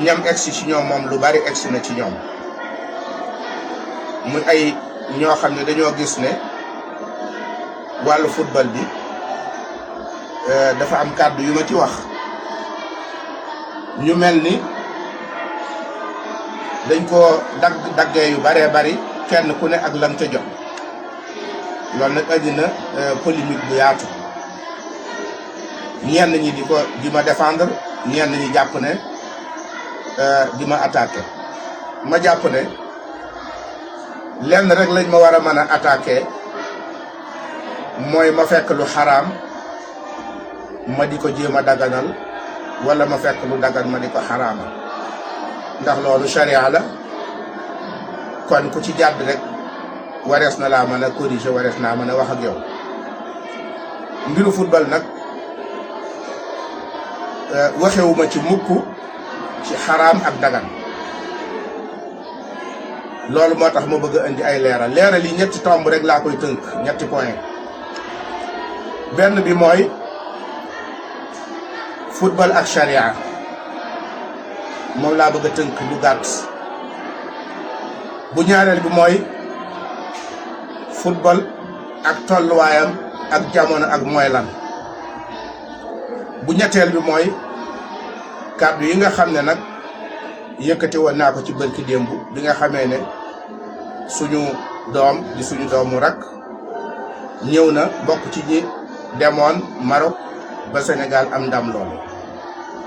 ñam egsi ci ñoom moom lu bari egsi na ci ñoom muy ay ñoo xam ne dañoo gis ne wàllu football bi dafa am kàddu yu ma ci wax ñu mel ni dañ ko daggee yu baree bari kenn ku ne ak lam ca jot loolu nag indi na polémique bu yaatu ñenn ñi di ma défendre ñenn ñi jàpp ne di ma attaqué ma jàpp ne lenn rek lañ ma war a mën a attaqué mooy ma fekk lu xaraam ma di ko jéem a daganal wala ma fekk lu dagan ma di ko xaraamal ndax loolu sharia la kon ku ci jàdd rek warees na laa mën a corriger warees naa mën a wax ak yow mbiru football nag waxewuma ci mukk ci xaraam ak dagan loolu moo tax ma bëgg a indi ay leeral yi ñetti tomb rek laa koy tënk ñetti point benn bi mooy football ak sharia moom laa bëgg a tënk lu gàtt bu ñaareel bi mooy football ak tolluwaayam ak jamono ak mooy lan bu ñetteel bi mooy kàddu yi nga xam ne nag yëkkati woon naa ko ci bërki démb bi nga xamee ne suñu doom di suñu doomu rak ñëw na bokk ci ñi demoon Maroc ba Sénégal am ndam loolu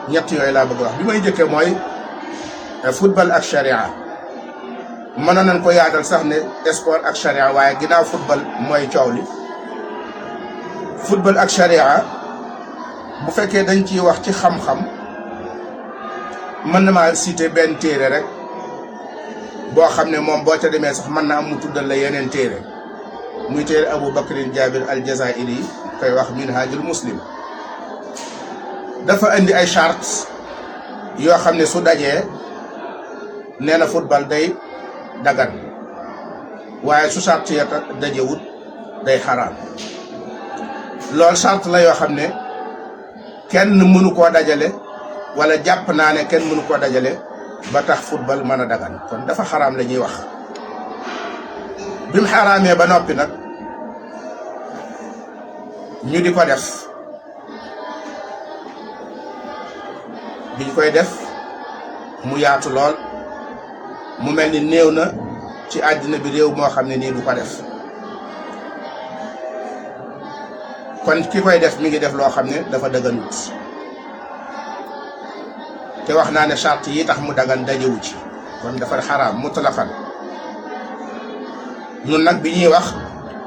ñett yooyu laa bëgg wax bi may jëkkee mooy football ak sharia mënoon nañ ko yaatal sax ne sport ak sharia waaye ginnaaw football mooy coow li football ak sharia bu fekkee dañ ciy wax ci xam-xam mën na maa citer benn téere rek boo xam ne moom boo ca demee sax mën na am mu tuddal la yeneen téere muy téere Abu Bakrin Jabir al Jazairi koy wax Minhajul Muslim dafa indi ay charte yoo xam ne su dajee nee na football day dagan waaye su charte ya dajewut day xaraam loolu charte la yoo xam ne kenn mënu koo dajale wala jàpp naa ne kenn mënu koo dajale ba tax football mën a dagan kon dafa xaraam la ñuy wax bi mu xaraamee ba noppi nag ñu di ko def biñ koy def mu yaatu lool mu mel ni néew na ci àddina bi réew moo xam ne nii du ko def kon ki koy def mi ngi def loo xam ne dafa daganut te wax naa ne charte yi tax mu dagan dajewu ci kon dafa xaraam mutlaqan ñun nag bi ñuy wax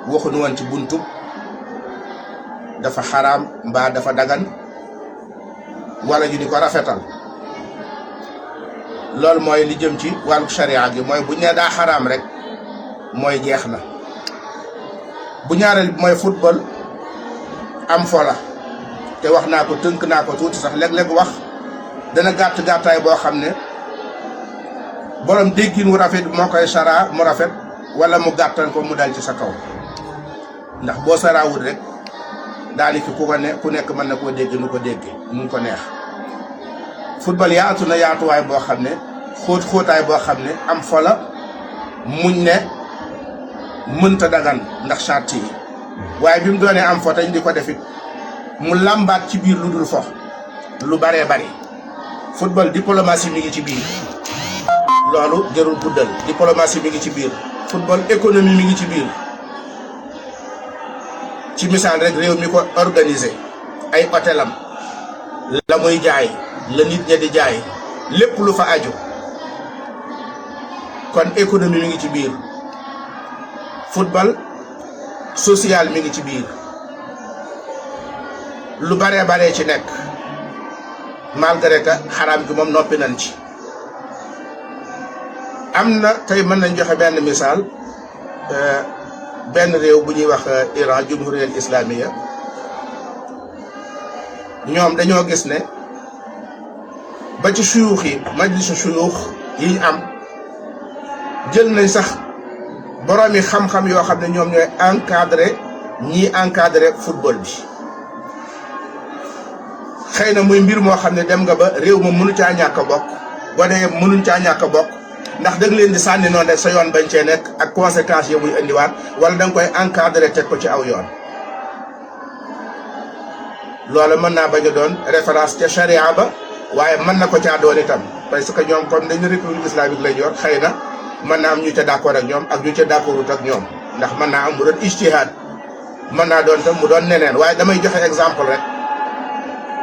waxuñu woon ci buntub dafa xaraam mbaa dafa dagan wala ñu di ko rafetal loolu mooy li jëm ci wàllu sharia gi mooy bu ñu nee daa xaraam rek mooy jeex na bu ñaareel bi mooy football am fola te wax naa ko tënk naa ko tuuti sax léeg-léeg wax dana gàttaay boo xam ne borom déggin wu rafet moo koy sara mu rafet wala mu gàttal ko mu dal ci sa kaw ndax boo saraawul rek daanaka ku nekk mën na koo dégg nu ko déggee nu ko neex football yaatu na yaatuwaay boo xam ne xóotaay boo xam ne am fola muñ ne mënta dagan ndax charte yi waaye bi mu doonee am fo tañ di ko defit mu làmbaat ci biir lu dul fo lu baree bari football diplomatie mi ngi ci biir loolu jarul guddal diplomatie mi ngi ci biir football économie mi ngi ci biir ci misaal rek réew mi ko organisé ay hôtelam la muy jaay la nit ña di jaay lépp lu fa aju kon économie mi ngi ci biir football social mi ngi ci biir lu baree ci nekk malgré que xaraam gi moom noppi nañ ci am na tey mën nañ joxe benn misaal benn réew bu ñuy wax Iran jumhuriyal islamiya ñoom dañoo gis ne ba ci suyuux yi majlisu suyuux yi ñu am jël nañ sax boroomi xam-xam yoo xam ne ñoom ñooy encadré football bi xëy na muy mbir moo xam ne dem nga ba réew ma mënu caa ñàkk a bokk gone yi mënuñ caa ñàkk a bokk ndax da nga leen di sànni noonu rek sa yoon bañ cee nekk ak conséquences yi muy indiwaat wala da nga koy encadrer teg ko ci aw yoon. loolu mën naa bañ a doon référence ca charia ba waaye mën na ko caa doon itam parce que ñoom comme dañu république islamique lañ yor xëy na mën naa am ñu ca d'accord ak ñoom ak ñu ca d'accordut ak ñoom ndax mën naa am mu doon ijtihaad mën naa doon tam mu doon neneen waaye damay joxe exemple rek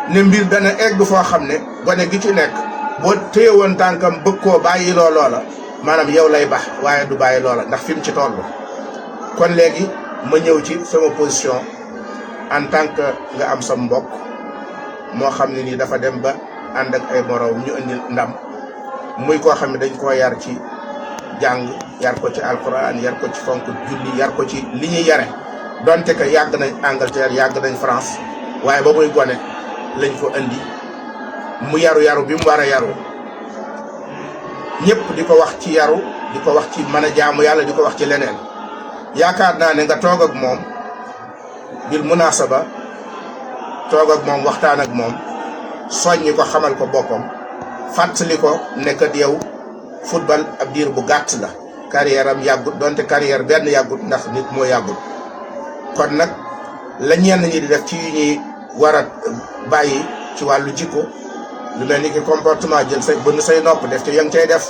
ne mbir dana egg foo xam ne gone gi ci nekk boo téye woon tànkam bëgg koo bàyyi loola maanaam yow lay bax waaye du bàyyi loola ndax fi mu ci toll. kon léegi ma ñëw ci sama position en tant que nga am sa mbokk moo xam ne nii dafa dem ba ànd ak ay moroom ñu indi ndam muy koo xam ne dañ koo yar ci jàng yar ko ci alquran yar ko ci fonk julli yar ko ci li ñuy yare donte que yàgg nañ Angleterre yàgg nañ France waaye ba muy gone lañ ko indi mu yaru bi mu war a yaru ñëpp di ko wax ci yaru di ko wax ci mën a jaamu yàlla di ko wax ci leneen yaakaar naa ne nga toog ak moom bil munasaba toog ak moom waxtaan ak moom soññi ko xamal ko boppam fàttali ko nekkat yow football ab diir bu gàtt la carrière am yàggut donte carrière benn yàggut ndax nit moo yàggut kon nag la ñenn ñi di def ci yu ñuy war a bàyyi ci wàllu jikko lu mel ni ki comportement jël say bënn say nopp def te ya ngi cay def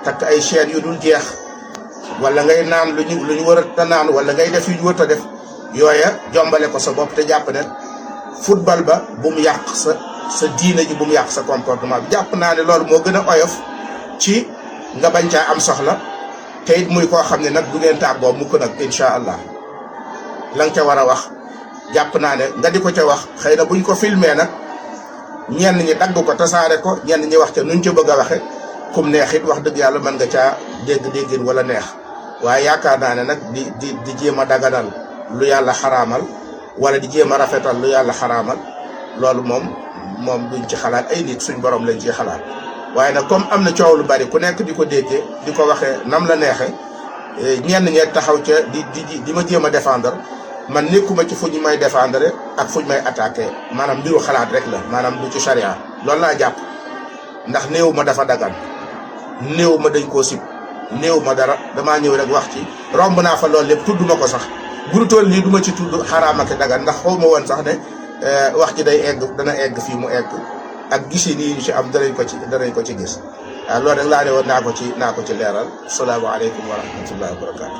takk ay chaînes yu dul jeex wala ngay naan lu ñu war a naan wala ngay def yu ñu war a def yooya jombale ko sa bopp te jàpp ne football ba bu mu yàq sa diine ji bu mu yàq sa comportement bi jàpp naa ne loolu moo gën a oyof ci nga bañ caa am soxla te it muy koo xam ne nag du ngeen tàggoo mukk nag incha allah la nga ca war a wax jàpp naa ne nga di ko ca wax xëy na buñ ko filmé nag ñenn ñi dagg ko tasaare ko ñenn ñi wax ca nuñ ca bëgg a waxe kum neex it wax dëgg yàlla mën nga caa dégg-déggin wala neex waaye yaakaar naa ne nag di jéem a daganal lu yàlla xaraamal wala di jéem a rafetal lu yàlla xaraamal loolu moom duñ ci xalaat ay nit suñ borom lañ ciy xalaat waaye nag comme am na coow lu bari ku nekk di ko déggee di ko waxee nam la neexe ñenn ñee taxaw ca di ma jéem a défendre man nekkuma ci fu ñu may défendre ak fu ñu may attaqué maanaam mbiru xalaat rek la maanaam du ci charia loolu laa jàpp ndax néew ma dafa dagan néew ma dañ koo sib néew ma dara damaa ñëw rek wax ci romb naa fa loolu lépp tudd ma ko sax bu du toll lii du ma ci tudd xaraam ak dagan ndax xaw ma woon sax ne wax ci dana egg fii mu egg ak gisi nii ñu ci am danañ ko ci gis waaw loolu rek laa ne woon naa ko ci leeral salaamaaleykum wa rahmatullahi wa barakatu